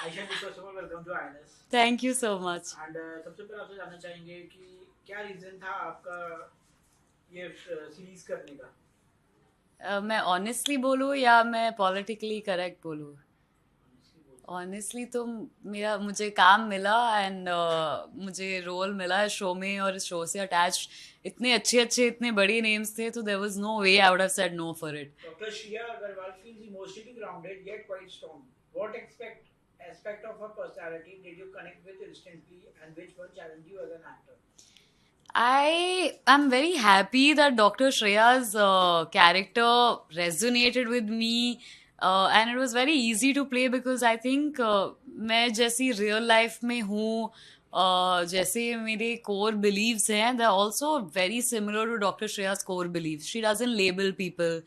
Ayesha ji, first of all welcome to INS. Thank you so much. And सबसे पहले आपसे जानना चाहेंगे कि क्या रीजन था आपका ये सीरीज करने का। मैं ऑनेस्टली बोलूँ या मैं पॉलिटिकली करेक्ट बोलूँ? Honestly ऑनेस्टली तो मेरा मुझे काम मिला एंड मुझे रोल मिला है शो में, और इस शो से अटैच इतने अच्छे अच्छे इतने बड़े नेम्स थे, तो there was no way I would have said no for it. Dr. Shreya Agarwal feels emotionally grounded yet quite strong. What aspect of her personality did you connect with instantly, and which one challenged you as an actor? I am very happy that Dr. Shreya's character resonated with me, and it was very easy to play because I think मैं जैसी real life में हूँ, जैसे मेरे core beliefs हैं, they're also very similar to Dr. Shreya's core beliefs. She doesn't label people,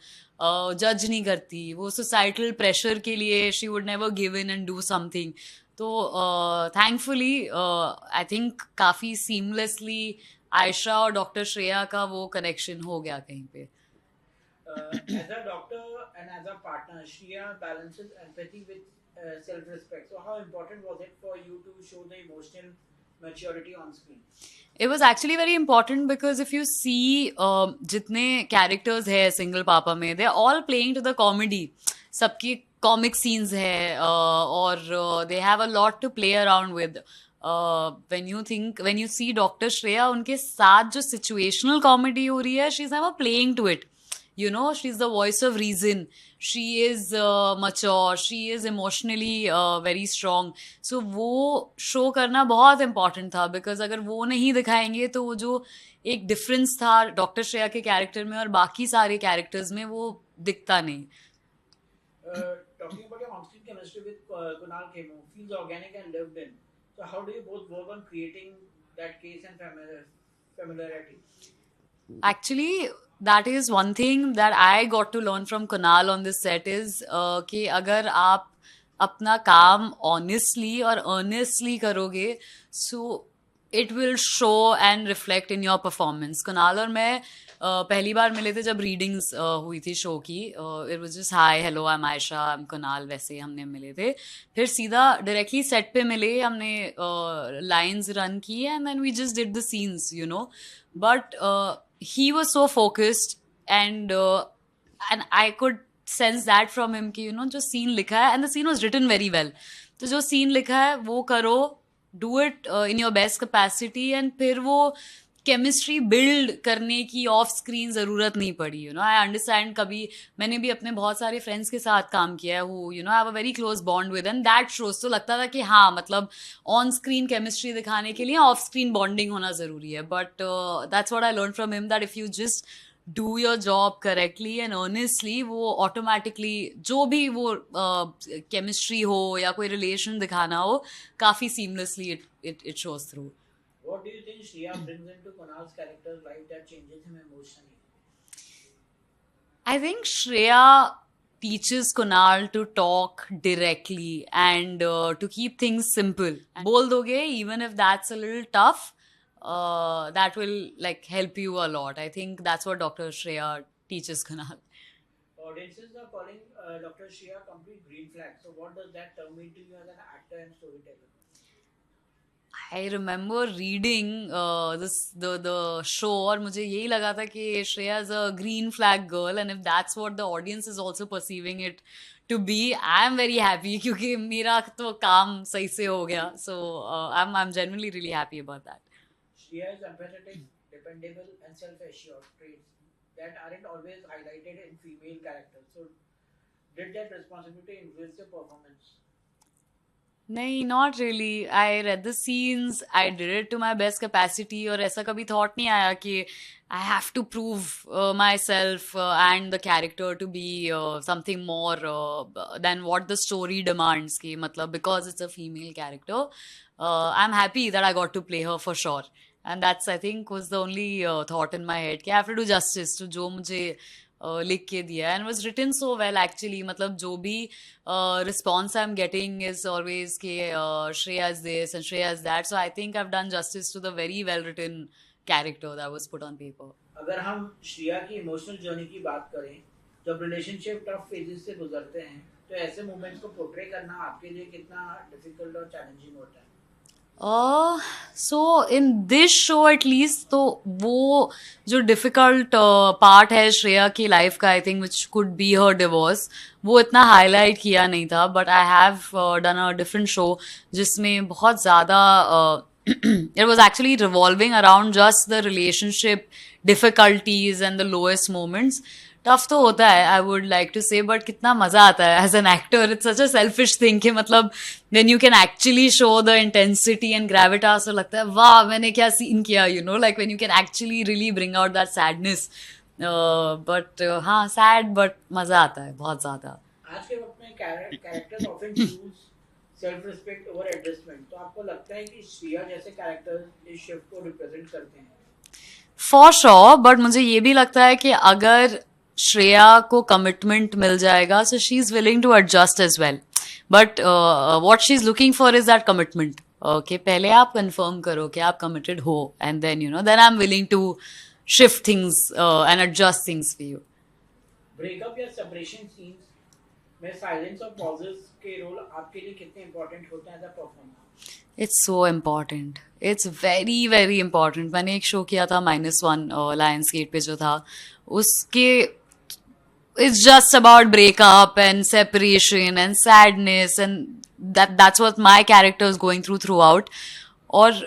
judge नहीं करती, वो societal pressure के लिए she would never give in and do something. तो थैंकफुली आई थिंक काफ़ी सीमलेसली आयशा और डॉक्टर श्रेया का वो कनेक्शन हो गया कहीं पे. As a doctor and as a partner, Shreya balances empathy with self-respect. So, how important was it for you to show the emotional maturity on screen? It was actually very important because if you see जितने characters है single papa में, they are all playing to the comedy. सबकी comic scenes है, और they have a lot to play around with. When you see doctor Shreya, उनके साथ जो situational comedy हो रही है, she is never playing to it. You know, she's the voice of reason. She is mature, she is emotionally very strong. So वो show करना बहुत important था, बिकॉज अगर वो नहीं दिखाएंगे तो वो जो एक डिफरेंस था डॉक्टर श्रेया के कैरेक्टर में और बाकी सारे कैरेक्टर्स में, वो दिखता नहीं. Talking about your on-screen chemistry with Kunal Khemu feels organic and lived in. So, how do you both work on creating that case and familiarity? Actually, that is one thing that I got to learn from Kunal on this set is कि अगर आप अपना काम honestly और earnestly करोगे, so it will show and reflect in your performance. Kunal और मैं पहली बार मिले थे जब रीडिंग्स हुई थी शो की. It was just hi hello I am Ayesha, I am Kunal, वैसे हमने मिले थे. फिर सीधा डायरेक्टली सेट पे मिले, हमने लाइंस रन की and then we just did the scenes, you know. But he was so focused, and I could sense that from him कि जो सीन लिखा है, and the scene was written very well. तो जो scene लिखा है वो करो, do it in your best capacity, and फिर वो केमिस्ट्री बिल्ड करने की ऑफ स्क्रीन ज़रूरत नहीं पड़ी. I understand. कभी मैंने भी अपने बहुत सारे फ्रेंड्स के साथ काम किया है who I have a very close bond with, and that shows. तो लगता था कि हाँ, मतलब ऑन स्क्रीन केमिस्ट्री दिखाने के लिए ऑफ स्क्रीन बॉन्डिंग होना ज़रूरी है. But that's what I learn from him, that if you just do your job correctly and earnestly, वो ऑटोमेटिकली जो भी वो केमिस्ट्री हो या कोई रिलेशन दिखाना हो, काफ़ी seamlessly it shows through. What do you think Shreya brings into Kunal's character's life that changes him emotionally? I think Shreya teaches Kunal to talk directly and to keep things simple. बोल दोगे, even if that's a little tough, that will like help you a lot. I think that's what Dr. Shreya teaches Kunal. Audiences are calling Dr. Shreya complete green flag. So, what does that term mean to you as an actor and storyteller? I remember reading the show, और मुझे यही लगा था कि Shreya is a green flag girl, and if that's what the audience is also perceiving it to be, I am very happy क्योंकि मेरा तो काम सही से हो गया. So I'm genuinely really happy about that. Shreya is empathetic, dependable, and self-assured traits that aren't always highlighted in female characters. So, did that responsibility influence your performance? नहीं, not really. I read the scenes, I did it to my best capacity, और ऐसा कभी thought नहीं आया कि I have to prove myself and the character to be something more than what the story demands. की मतलब because it's a female character, I am happy that I got to play her for sure. And that's I think was the only thought in my head कि I have to do justice to जो मुझे लिख के दिया. And was written so well actually. मतलब जो भी response I'm getting is always कि Shreya is this and Shreya is that. So I think I've done justice to the very well written character that was put on paper. अगर हम श्रेया की emotional journey की बात करें, जब relationship tough phases से गुजरते हैं, तो ऐसे मोमेंट्स को पोर्ट्रे करना आपके लिए कितना डिफिकल्ट और चैलेंजिंग होता है? सो इन दिस शो एटलीस्ट तो वो जो डिफिकल्ट पार्ट है श्रेया की लाइफ का I think which could be her divorce वो इतना हाईलाइट किया नहीं था but I have done a different show जिसमें बहुत ज़्यादा it was actually revolving around just the relationship difficulties and the lowest moments. Tough तो होता है आई वुड लाइक टू से बट कितना मजा आता है as an actor it's such a selfish thing कि मतलब when you can actually show the intensity and Gravitas तो लगता है वाह मैंने क्या सीन किया you know like when you can actually really bring out that sadness but हाँ सैड बट मजा आता है बहुत ज्यादा आज के वक्त में characters often choose self respect over adjustment, तो आपको लगता है कि श्रेया जैसे कैरेक्टर्स इस शिफ्ट को रिप्रेजेंट करते हैं? फॉर श्योर बट मुझे ये भी लगता है कि अगर श्रेया को कमिटमेंट मिल जाएगा so she is willing to adjust as well but what she is looking for is that commitment okay पहले आप कंफर्म करो कि आप कमिटेड हो and then you know then I am willing to shift things and adjust things for you breakup या separation scenes में silence और pauses के रोल आपके लिए कितने इंपॉर्टेंट होते हैं as a performer? It's so important it's very very important मैंने एक शो किया था -1 लायंस गेट पे जो था उसके it's just about breakup and separation and sadness and that's what my character is going throughout और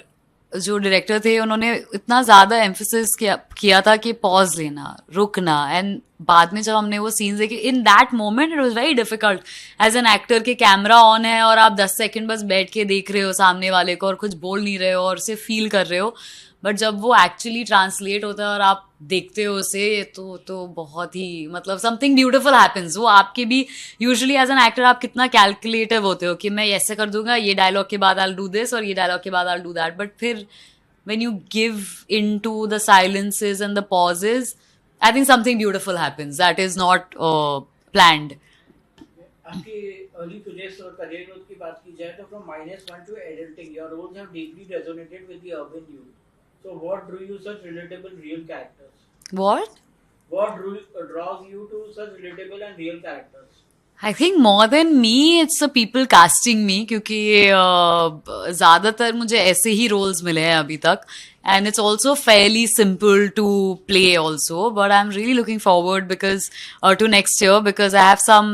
जो डायरेक्टर थे उन्होंने इतना ज़्यादा एम्फोसिस किया था कि पॉज लेना रुकना एंड बाद में जब हमने वो सीन्स देखे in that moment it was very difficult as an actor के कैमरा ऑन है और आप 10 सेकंड बस बैठ के देख रहे हो सामने वाले को और कुछ बोल नहीं रहे हो और उसे फील कर रहे हो बट जब वो एक्चुअली ट्रांसलेट होता है और आप देखते हो उसे तो बहुत ही मतलब समथिंग ब्यूटिफुल हैपन्स वो आपके भी यूजुअली एज एन एक्टर आप कितना कैलकुलेटिव होते हो कि मैं ऐसे कर दूंगा ये डायलॉग के बाद आई डू दिस और ये डायलॉग के बाद आई डू दैट बट फिर when you give into the silences and the pauses I think something beautiful happens that is not planned. आपके अर्ली प्रोजेक्ट्स और करियर ग्रोथ की बात की जाए तो from -1 to adulting your roles have deeply resonated with the urban youth, so what drew you such relatable real characters? What draws you to such relatable and real characters? I think more than me, it's the people casting me क्योंकि ज़्यादातर मुझे ऐसे ही roles मिले हैं अभी तक and it's also fairly simple to play also but I'm really looking forward because to next year because I have some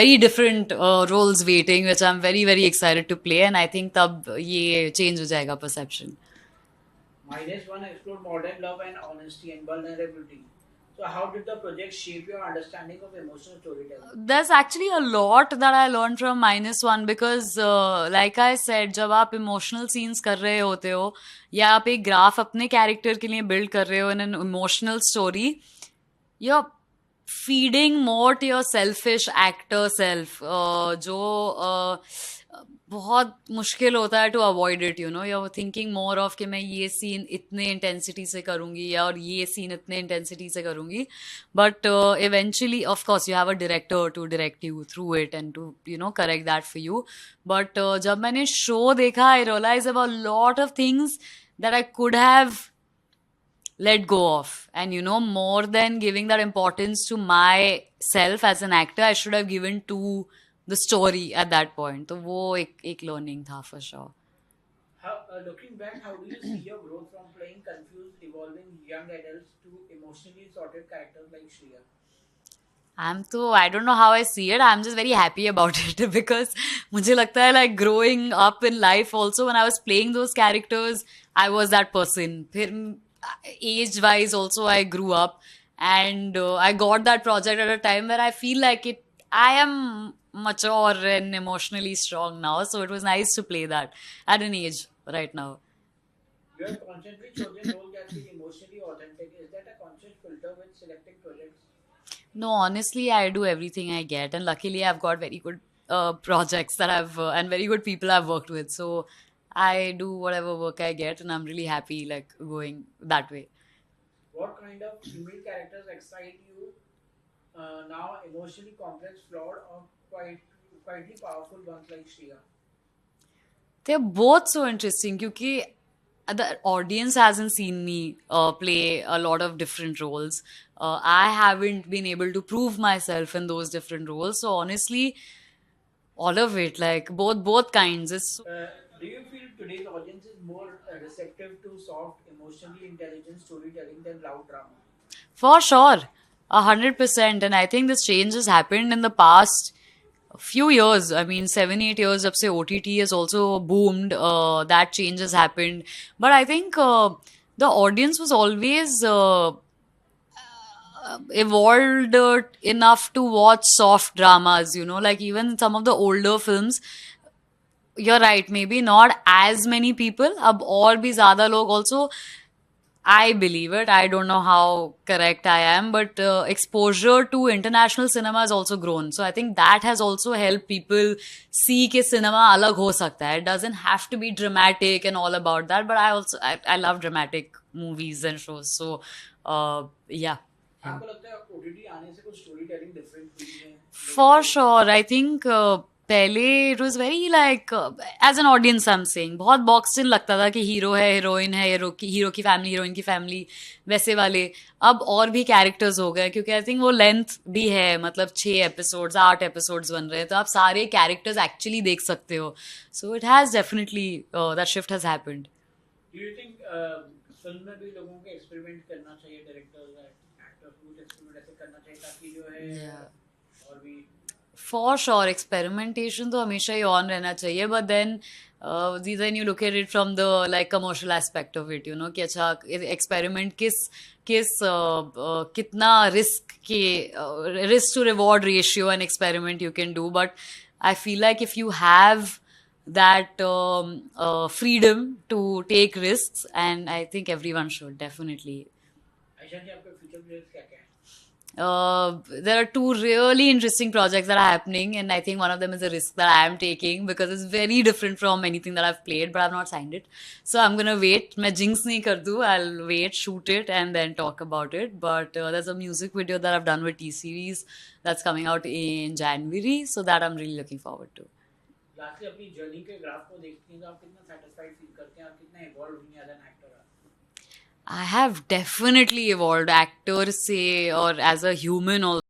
very different roles waiting which I'm very very excited to play and I think तब ये change हो जाएगा perception. -1 explored modern love and honesty and vulnerability. So how did the project shape your understanding of emotional storytelling? There's actually a lot that I learned from -1 because like I said जब आप emotional scenes कर रहे होते हो या आप एक graph अपने कैरेक्टर के लिए बिल्ड कर रहे हो in an emotional story you're feeding more to your selfish actor self जो बहुत मुश्किल होता है to avoid it you know you are thinking more of कि मैं ये सीन इतने इंटेंसिटी से करूँगी या और ये सीन इतने इंटेंसिटी से करूँगी but eventually of course you have a director to direct you through it and to you know correct that for you but जब मैंने शो देखा I realise about lot of things that I could have let go of and you know more than giving that importance to myself as an actor I should have given to the story at that point तो वो एक learning था for sure. How, looking back, how do you see your growth from playing confused evolving young adults to emotionally sorted characters like Shreya? I don't know how I see it. I'm just very happy about it because मुझे लगता है like growing up in life also when I was playing those characters I was that person. फिर age wise also I grew up and I got that project at a time where I feel like I am mature and emotionally strong now so it was nice to play that at an age right now. You have constantly chosen roles that feel emotionally authentic. Is that a conscious filter with selecting projects? No, honestly I do everything I get and luckily I've got very good projects that I've and very good people I've worked with so I do whatever work I get and I'm really happy like going that way. What kind of female characters excite you now? Emotionally complex, flawed, or quietly powerful ones like Shreya? They're both so interesting क्योंकि the audience hasn't seen me play a lot of different roles. I haven't been able to prove myself in those different roles. So honestly, all of it, like both kinds. It's Do you feel today's audience is more receptive to soft, emotionally intelligent storytelling than loud drama? for sure 100%, and I think this change has happened in the past few years. I mean, 7 8 years up say OTT has also boomed. That change has happened, but I think the audience was always evolved enough to watch soft dramas, you know, like even some of the older films. You're right, maybe not as many people. अब और भी ज़्यादा लोग also, I believe it. I don't know how correct I am, but exposure to international cinema has also grown. So I think that has also helped people see कि cinema अलग हो सकता है. It doesn't have to be dramatic and all about that. But I love dramatic movies and shows. So yeah. आपको लगता है OTT आने से कुछ स्टोरी टेलिंग डिफरेंट हुई है? For sure. I think पहले it was very like as an audience I'm saying बहुत बॉक्स इन लगता था कि हीरो है हीरोइन है हीरो की फैमिली हीरोइन की फैमिली वैसे वाले. अब और भी कैरेक्टर्स हो गए क्योंकि आई थिंक वो लेंथ भी है, मतलब 6 एपिसोड्स 8 एपिसोड्स बन रहे हैं तो आप सारे कैरेक्टर्स एक्चुअली देख सकते हो. So it has definitely that shift has happened. Do you think film में भी लोगों को एक्सपेरिमेंट करना चाहिए, डायरेक्टर्स एक्टर्स को कुछ एक्सपेरिमेंट ऐसे करना चाहिए ताकि जो है और भी For sure, experimentation तो हमेशा ही on रहना चाहिए, but then you look at it from the like commercial aspect of it, you know, कि अच्छा experiment कितना risk to reward ratio and experiment you can do, but I feel like if you have that freedom to take risks, and I think everyone should definitely. ऐसा कि आपके future plans क्या क्या है? There are two really interesting projects that are happening, and I think one of them is a risk that I am taking because it's very different from anything that I've played, but I've not signed it. So I'm gonna wait. मैं jinx नहीं कर दूँ. I'll wait, shoot it, and then talk about it. But there's a music video that I've done with T Series that's coming out in January, so that I'm really looking forward to. Lastly अपनी journey के graph को देखते हैं तो आप कितना satisfied feel करते हैं, आप कितना इवॉल्व हुई हैं as an actor? I have definitely evolved actor से और as a human also.